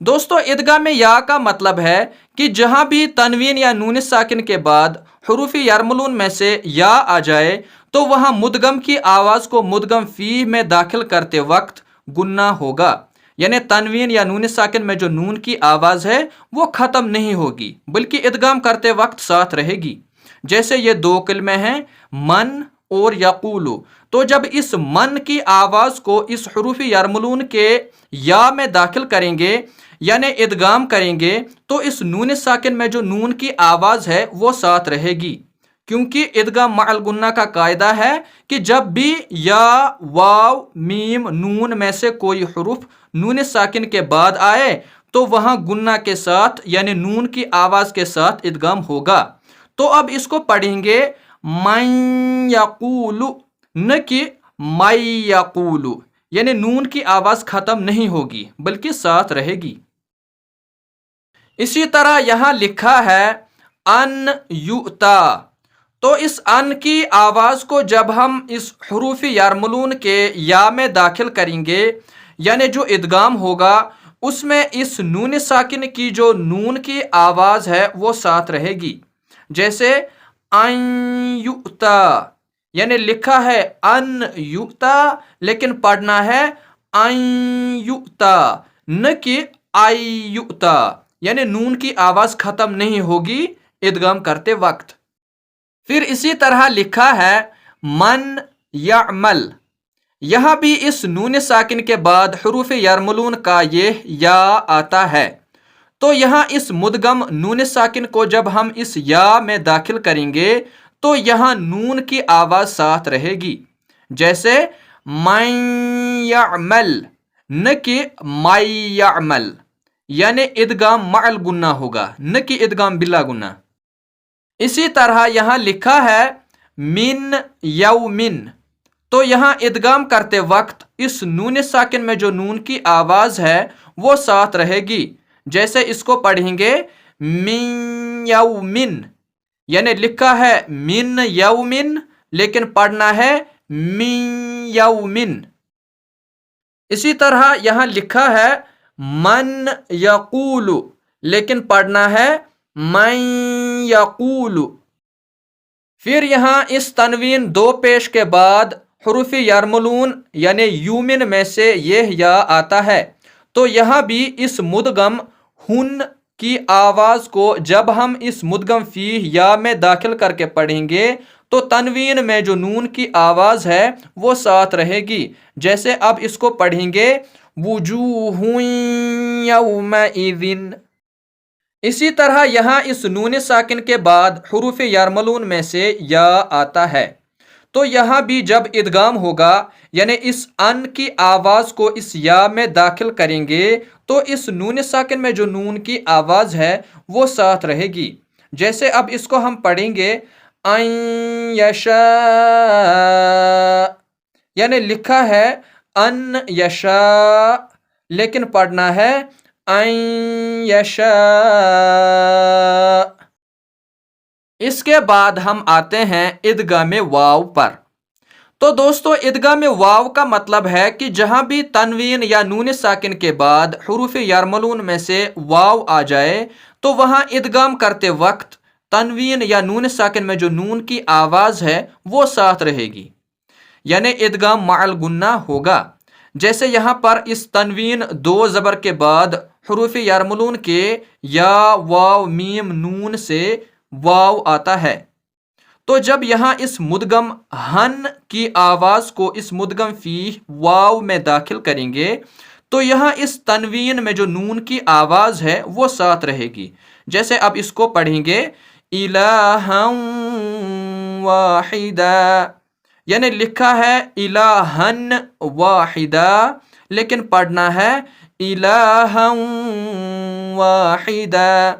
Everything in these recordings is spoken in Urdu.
دوستو ادغام یا کا مطلب ہے کہ جہاں بھی تنوین یا نون ساکن کے بعد حروف یرملون میں سے یا آ جائے تو وہاں مدغم کی آواز کو مدغم فی میں داخل کرتے وقت گننا ہوگا، یعنی تنوین یا نون ساکن میں جو نون کی آواز ہے وہ ختم نہیں ہوگی بلکہ ادغام کرتے وقت ساتھ رہے گی۔ جیسے یہ دو کلمے ہیں من اور یقولو، تو جب اس من کی آواز کو اس حروف یرملون کے یا میں داخل کریں گے یعنی ادغام کریں گے تو اس نون ساکن میں جو نون کی آواز ہے وہ ساتھ رہے گی، کیونکہ ادغام مع الغنہ کا قاعدہ ہے کہ جب بھی یا واو میم نون میں سے کوئی حرف نون ساکن کے بعد آئے تو وہاں گنہ کے ساتھ یعنی نون کی آواز کے ساتھ ادغام ہوگا۔ تو اب اس کو پڑھیں گے من یقولو، نہ کہ مَن یقولو، یعنی نون کی آواز ختم نہیں ہوگی بلکہ ساتھ رہے گی۔ اسی طرح یہاں لکھا ہے ان یؤتا، تو اس ان کی آواز کو جب ہم اس حروف یرملون کے یا میں داخل کریں گے یعنی جو ادغام ہوگا اس میں اس نون ساکن کی جو نون کی آواز ہے وہ ساتھ رہے گی۔ جیسے ان یؤتا، یعنی لکھا ہے ان یؤتا لیکن پڑھنا ہے ان یؤتا نہ کہ آئی یؤتا، یعنی نون کی آواز ختم نہیں ہوگی ادغام کرتے وقت۔ پھر اسی طرح لکھا ہے من یعمل، یہاں بھی اس نون ساکن کے بعد حروف یرملون کا یہ یا آتا ہے، تو یہاں اس مدغم نون ساکن کو جب ہم اس یا میں داخل کریں گے تو یہاں نون کی آواز ساتھ رہے گی۔ جیسے من یعمل نہ کہ مَن یعمل، یعنی ادغام مع الغنہ ہوگا نہ کہ ادغام بلا غنہ۔ اسی طرح یہاں لکھا ہے من یومن، تو یہاں ادغام کرتے وقت اس نون ساکن میں جو نون کی آواز ہے وہ ساتھ رہے گی۔ جیسے اس کو پڑھیں گے من یومن، یعنی لکھا ہے من یومن لیکن پڑھنا ہے من یومن۔ اسی طرح یہاں لکھا ہے من یقول لیکن پڑھنا ہے من یقول۔ پھر یہاں اس تنوین دو پیش کے بعد حروف یرملون یعنی یومن میں سے یہ یا آتا ہے، تو یہاں بھی اس مدغم ہن کی آواز کو جب ہم اس مدغم فی یا میں داخل کر کے پڑھیں گے تو تنوین میں جو نون کی آواز ہے وہ ساتھ رہے گی۔ جیسے اب اس کو پڑھیں گے وجوہ یومئذ۔ اسی طرح یہاں اس نون ساکن کے بعد حروف یرملون میں سے یا آتا ہے، تو یہاں بھی جب ادغام ہوگا یعنی اس ان کی آواز کو اس یا میں داخل کریں گے تو اس نون ساکن میں جو نون کی آواز ہے وہ ساتھ رہے گی۔ جیسے اب اس کو ہم پڑھیں گے ان یشاء، یعنی لکھا ہے ان یشاء لیکن پڑھنا ہے ان یشاء۔ اس کے بعد ہم آتے ہیں ادغام واو پر۔ تو دوستو ادغام واو کا مطلب ہے کہ جہاں بھی تنوین یا نون ساکن کے بعد حروف یرملون میں سے واو آ جائے تو وہاں ادغام کرتے وقت تنوین یا نون ساکن میں جو نون کی آواز ہے وہ ساتھ رہے گی، یعنی ادغام مع الغنہ ہوگا۔ جیسے یہاں پر اس تنوین دو زبر کے بعد حروف یرملون کے یا واو میم نون سے واو آتا ہے، تو جب یہاں اس مدغم ہن کی آواز کو اس مدغم فی واو میں داخل کریں گے تو یہاں اس تنوین میں جو نون کی آواز ہے وہ ساتھ رہے گی۔ جیسے اب اس کو پڑھیں گے الہا واحدا، یعنی لکھا ہے الہن واحدا لیکن پڑھنا ہے الہا واحدا۔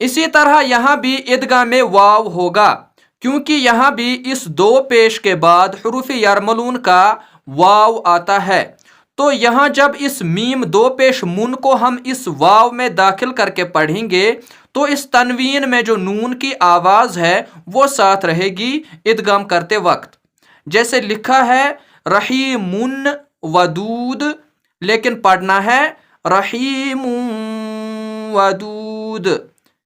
اسی طرح یہاں بھی ادغام واو ہوگا کیونکہ یہاں بھی اس دو پیش کے بعد حروف یرملون کا واو آتا ہے، تو یہاں جب اس میم دو پیش من کو ہم اس واو میں داخل کر کے پڑھیں گے تو اس تنوین میں جو نون کی آواز ہے وہ ساتھ رہے گی ادغام کرتے وقت۔ جیسے لکھا ہے رحیم ودود لیکن پڑھنا ہے رحیم ودود،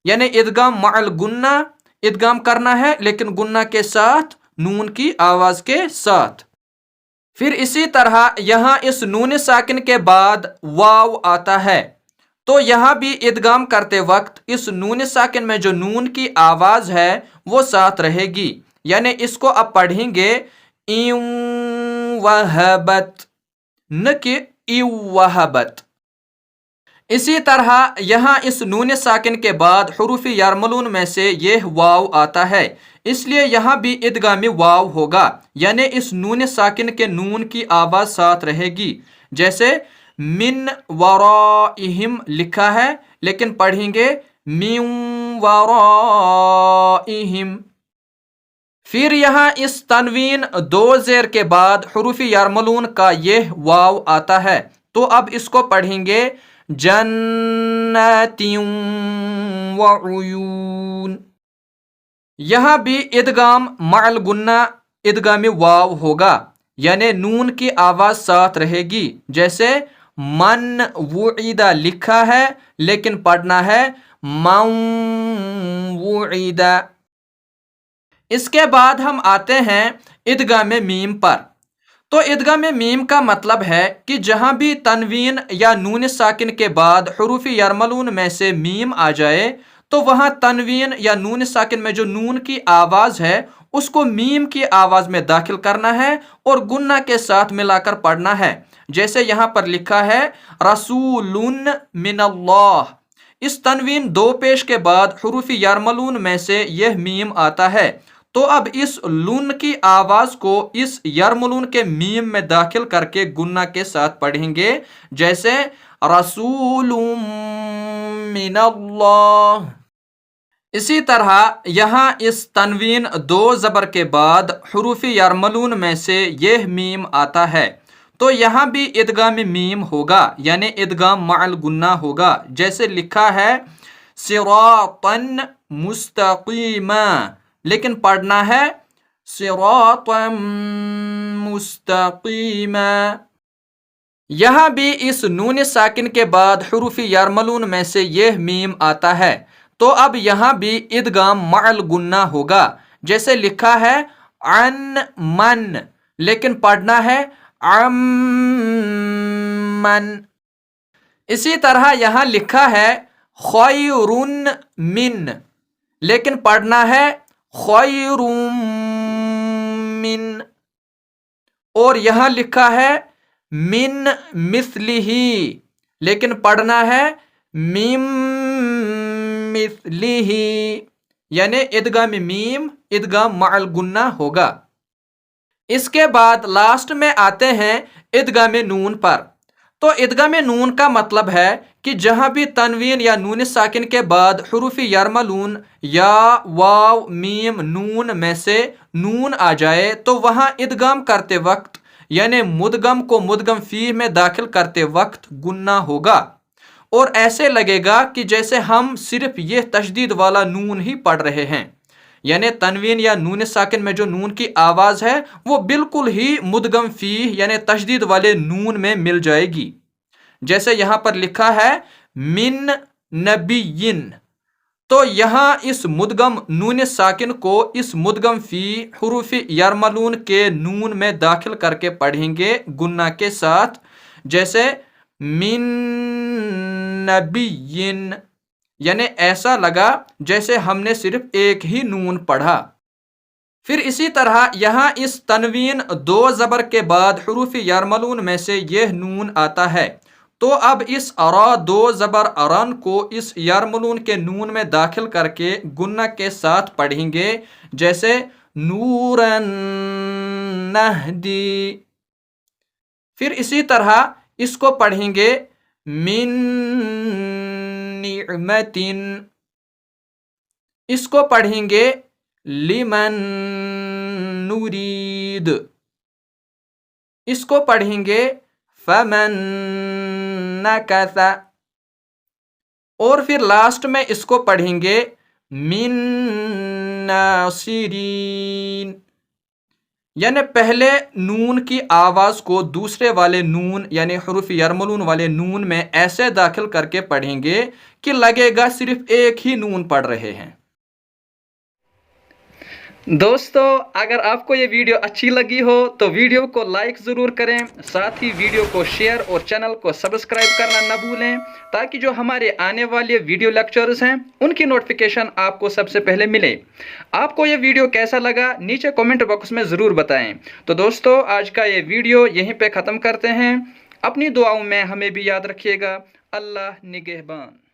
یعنی ادغام مع الگنہ، ادغام کرنا ہے لیکن گنہ کے ساتھ، نون کی آواز کے ساتھ۔ پھر اسی طرح یہاں اس نون ساکن کے بعد واو آتا ہے، تو یہاں بھی ادغام کرتے وقت اس نون ساکن میں جو نون کی آواز ہے وہ ساتھ رہے گی، یعنی اس کو اب پڑھیں گے ایوں وہبت، نہ کہ ایو وہبت۔ اسی طرح یہاں اس نون ساکن کے بعد حروف یرملون میں سے یہ واو آتا ہے، اس لیے یہاں بھی ادغام واو ہوگا، یعنی اس نون ساکن کے نون کی آواز ساتھ رہے گی۔ جیسے من ورائہم لکھا ہے لیکن پڑھیں گے من ورائہم۔ پھر یہاں اس تنوین دو زیر کے بعد حروف یرملون کا یہ واو آتا ہے، تو اب اس کو پڑھیں گے جنات وعیون۔ یہاں بھی ادغام مع الگنہ، ادغام واو ہوگا، یعنی نون کی آواز ساتھ رہے گی۔ جیسے من وعیدہ لکھا ہے لیکن پڑھنا ہے من وعیدہ۔ اس کے بعد ہم آتے ہیں ادغام میم پر۔ تو ادغام میم کا مطلب ہے کہ جہاں بھی تنوین یا نون ساکن کے بعد حروف یرملون میں سے میم آ جائے تو وہاں تنوین یا نون ساکن میں جو نون کی آواز ہے اس کو میم کی آواز میں داخل کرنا ہے اور گنہ کے ساتھ ملا کر پڑھنا ہے۔ جیسے یہاں پر لکھا ہے رسول من اللہ، اس تنوین دو پیش کے بعد حروف یرملون میں سے یہ میم آتا ہے، تو اب اس لون کی آواز کو اس یرملون کے میم میں داخل کر کے گنہ کے ساتھ پڑھیں گے۔ جیسے رسول من اللہ۔ اسی طرح یہاں اس تنوین دو زبر کے بعد حروف یرملون میں سے یہ میم آتا ہے، تو یہاں بھی ادغام میم ہوگا، یعنی ادغام مع الگنہ ہوگا۔ جیسے لکھا ہے صراطا مستقیما، لیکن پڑھنا ہے صراطا مستقیما۔ یہاں بھی اس نون ساکن کے بعد حروف یرملون میں سے یہ میم آتا ہے، تو اب یہاں بھی ادغام مع الگنہ ہوگا۔ جیسے لکھا ہے عن من، لیکن پڑھنا ہے عمن۔ اسی طرح یہاں لکھا ہے خیر من، لیکن پڑھنا ہے خیر من۔ اور یہاں لکھا ہے من مثلہ، لیکن پڑھنا ہے مم مثلہ، یعنی ادغام میم ادغام مع الگنہ ہوگا۔ اس کے بعد لاسٹ میں آتے ہیں ادغام نون پر۔ تو ادغام نون کا مطلب ہے کہ جہاں بھی تنوین یا نون ساکن کے بعد حروف یرملون یا واو میم نون میں سے نون آ جائے تو وہاں ادغام کرتے وقت، یعنی مدغم کو مدغم فیہ میں داخل کرتے وقت گنہ ہوگا، اور ایسے لگے گا کہ جیسے ہم صرف یہ تشدید والا نون ہی پڑھ رہے ہیں، یعنی تنوین یا نون ساکن میں جو نون کی آواز ہے وہ بالکل ہی مدغم فیہ یعنی تشدید والے نون میں مل جائے گی۔ جیسے یہاں پر لکھا ہے من نبیین، تو یہاں اس مدغم نون ساکن کو اس مدغم فی حروف یرملون کے نون میں داخل کر کے پڑھیں گے گنہ کے ساتھ۔ جیسے من نبیین، یعنی ایسا لگا جیسے ہم نے صرف ایک ہی نون پڑھا۔ پھر اسی طرح یہاں اس تنوین دو زبر کے بعد حروف یرملون میں سے یہ نون آتا ہے، تو اب اس را دو زبر ارن کو اس یرملون کے نون میں داخل کر کے گنہ کے ساتھ پڑھیں گے۔ جیسے نورن نہدی۔ پھر اسی طرح اس کو پڑھیں گے من نعمتن، اس کو پڑھیں گے لمن نرید، اس کو پڑھیں گے فمن نکث، اور پھر لاسٹ میں اس کو پڑھیں گے من ناصرین، یعنی پہلے نون کی آواز کو دوسرے والے نون یعنی حروف یرملون والے نون میں ایسے داخل کر کے پڑھیں گے کہ لگے گا صرف ایک ہی نون پڑھ رہے ہیں۔ دوستو اگر آپ کو یہ ویڈیو اچھی لگی ہو تو ویڈیو کو لائک ضرور کریں، ساتھ ہی ویڈیو کو شیئر اور چینل کو سبسکرائب کرنا نہ بھولیں تاکہ جو ہمارے آنے والے ویڈیو لیکچرز ہیں ان کی نوٹیفیکیشن آپ کو سب سے پہلے ملے۔ آپ کو یہ ویڈیو کیسا لگا نیچے کومنٹ باکس میں ضرور بتائیں۔ تو دوستو آج کا یہ ویڈیو یہیں پہ ختم کرتے ہیں۔ اپنی دعاؤں میں ہمیں بھی یاد رکھیے گا۔ اللہ نگہبان۔